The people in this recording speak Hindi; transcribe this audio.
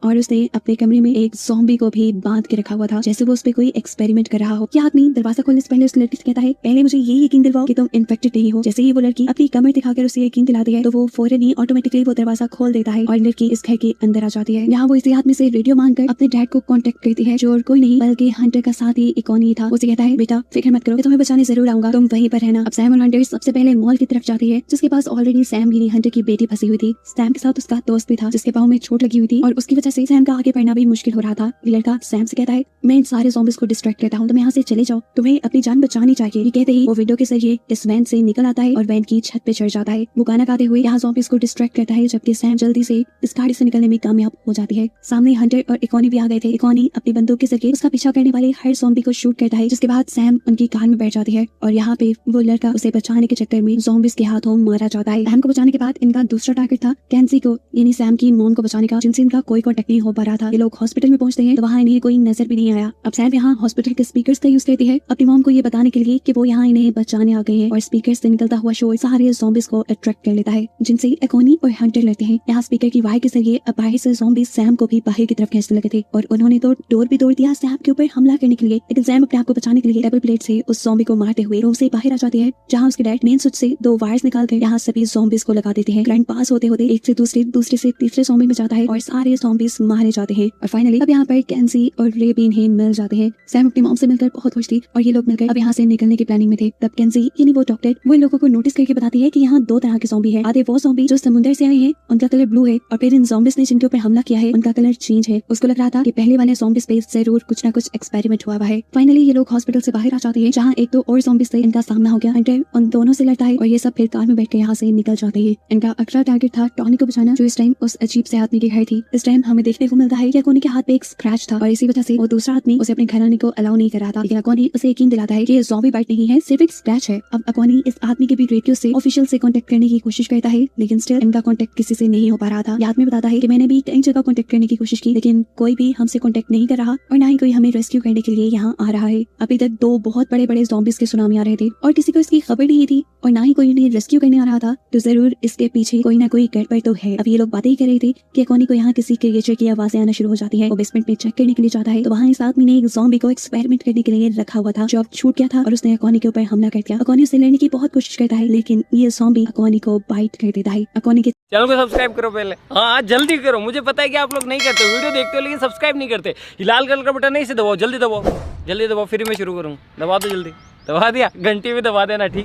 और उसने अपने कमरे में एक ज़ॉम्बी को भी बांध के रखा हुआ था, जैसे वो उस पे कोई एक्सपेरिमेंट कर रहा हो। ये आदमी दरवाजा खोलने से पहले उस लड़की से कहता है, पहले मुझे ये यकीन दिलवाओ कि तुम इन्फेक्टेड नहीं हो। जैसे ही वो लड़की अपनी कमर दिखाकर उसे यकीन दिलाती है तो वो फौरन ही ऑटोमेटिकली वो दरवाजा खोल देता है और लड़की इस घर के अंदर आ जाती है। यहाँ वो इसी आदमी से रेडियो मांगकर अपने डैड को कांटेक्ट करती है, जो और कोई नहीं बल्कि हंटर का साथी इकोनी था। उसे कहता है, बेटा फिक्र मत करो, मैं तुम्हें बचाने जरूर आऊंगा, तुम वहीं पर रहना। अब सैम और हंटर सबसे पहले मॉल की तरफ जाती है, जिसके पास ऑलरेडी सैम ही हंटर की बेटी फंसी हुई थी। सैम के साथ उसका दोस्त भी था जिसके पाँव में चोट लगी हुई थी और उसकी वजह से सैम का आगे बढ़ना भी मुश्किल हो रहा था। ये लड़का सैम से कहता है, मैं इन सारे ज़ॉम्बीज़ को डिस्ट्रैक्ट करता हूँ, तुम यहाँ से चले जाओ, तुम्हें अपनी जान बचानी चाहिए। ये कहते ही वो विंडो के जरिए इस वैन से निकल आता है और वैन की छत पे चढ़ जाता है। वो गाना गाते हुए यहाँ ज़ॉम्बीज़ को डिस्ट्रैक्ट करता है, जबकि सैम जल्दी से इस गाड़ी से निकलने में कामयाब हो जाती है। सामने हंटर और इकोनी भी आ गए थे। इकोनी अपनी बंदूक के जरिए उसका पीछा करने वाले हर ज़ॉम्बी को शूट करता है, जिसके बाद सैम उनकी कार में बैठ जाती है और यहाँ पे वो लड़का उसे बचाने के चक्कर में ज़ॉम्बीज़ के हाथों मारा जाता है। सैम को बचाने के बाद इनका दूसरा टारगेट था कैंसी को, यानी सैम की मॉम को बचाने का, जिनसे इनका कोई कॉन्टेक्ट नहीं हो पा रहा था। ये लोग हॉस्पिटल में पहुंचते हैं तो वहाँ इन्हें कोई नजर भी नहीं आया। अब सैम यहाँ हॉस्पिटल के स्पीकर्स का यूज करती है अपनी मॉम को ये बताने के लिए कि वो यहाँ इन्हें बचाने आ गए हैं, और स्पीकर्स से निकलता हुआ शोर सारे ज़ॉम्बीज़ को अट्रैक्ट कर लेता है, जिनसे इकोनी और हंटर लड़ते हैं। यहाँ स्पीकर की वायर के जरिए अब बाहर से ज़ॉम्बीज़ सैम को भी बाहर की तरफ खींचने लगे थे और उन्होंने तो डोर भी तोड़ दिया सैम के ऊपर हमला करने के लिए। लेकिन सैम अपने आप को बचाने के लिए डबल प्लेट से उस ज़ॉम्बी को मारते हुए रूम से बाहर आ जाती है, जहाँ उसके डैड मेन स्विच से 2 वायर्स निकालकर यहाँ सभी ज़ॉम्बीज़ को लगा देते हैं। करंट पास होते होते एक से दूसरे, दूसरे से तीसरे ज़ॉम्बी में जाता है और सारे ज़ॉम्बीज़ मारे जाते हैं। और फाइनली अब यहाँ पर कैंसी और रे भी इन्हें मिल जाते हैं। सैम अपनी मॉम से मिलकर बहुत खुश थी और ये लोग मिलकर अब यहाँ से निकलने की प्लानिंग में थे। तब कैंसी यानी वो डॉक्टर वो इन लोगों को नोटिस करके बताती है कि यहाँ 2 तरह के ज़ॉम्बी हैं। आधे वो ज़ॉम्बी जो समुद्र से आए हैं, उनका कलर ब्लू है, और फिर इन ज़ॉम्बीज़ ने जिनके ऊपर हमला किया है उनका कलर चेंज है। उसको लग रहा था कि पहले वाले ज़ॉम्बीज़ पे जरूर कुछ ना कुछ एक्सपेरिमेंट हुआ है। फाइनली ये लोग हॉस्पिटल से बाहर आ जाते हैं, जहाँ एक तो और ज़ॉम्बीज़ से इनका सामना हो गया। हंटर उन दोनों से लड़ता है और ये सब फिर कार में बैठ के यहाँ से निकल जाते हैं। इनका अगला टारगेट था टॉनी को बचाना, जो इस टाइम उस अजीब से आदमी के घर थी। इस टाइम हमें देखने को मिलता है कि अकोनी के हाथ पे एक स्क्रैच था और इसी वजह से वो दूसरा आदमी उसे अपने घर आने को अलाउ नहीं कर रहा था। लेकिन अकोनी उसे यकीन दिलाता है कि ये ज़ॉम्बी बाइट नहीं है, सिर्फ एक स्क्रैच है। अब अकोनी इस आदमी के भी रेडियो से ऑफिशियल से कांटेक्ट करने की कोशिश करता है, लेकिन स्टिल इनका कांटेक्ट किसी से नहीं हो पा रहा था। ये आदमी बताता है कि मैंने भी कई जगह कांटेक्ट करने की कोशिश की, लेकिन कोई भी हमसे कांटेक्ट नहीं कर रहा और ना ही कोई हमें रेस्क्यू करने के लिए यहाँ आ रहा है। अभी तक 2 बहुत बड़े बड़े ज़ॉम्बीज़ के सुनामी आ रहे थे और किसी को इसकी खबर नहीं थी और ना ही कोई उन्हें रेस्क्यू करने आ रहा था, तो जरूर इसके पीछे कोई ना कोई गड़बड़ तो है। अब ये लोग बातें ही कर रहे थे कि अकोनी को यहाँ किसी क्रिएचर की आवाजें आना शुरू हो जाती है। वो बेसमेंट में चेक करने के लिए जाता है तो वहाँ इस आदमी ने एक ज़ॉम्बी को एक्सपेरिमेंट करने के लिए रखा हुआ था, जो अब छूट गया था और उसने अकोनी के ऊपर हमला कर दिया। अकोनी उसे लेने की बहुत कोशिश करता है, लेकिन ये ज़ॉम्बी अकोनी को बाइट कर देता है। अकोनी के चैनल को सब्सक्राइब करो पहले, हाँ जल्दी करो। मुझे पता है कि आप लोग नहीं करते, वीडियो देखते हो लेकिन सब्सक्राइब नहीं करते। ये लाल कलर का बटन नहीं, इसे दबाओ, जल्दी दबाओ, जल्दी दबाओ, फिर मैं शुरू करूँ। दबा दो जल्दी, दबा दिया, घंटी में दबा देना, ठीक।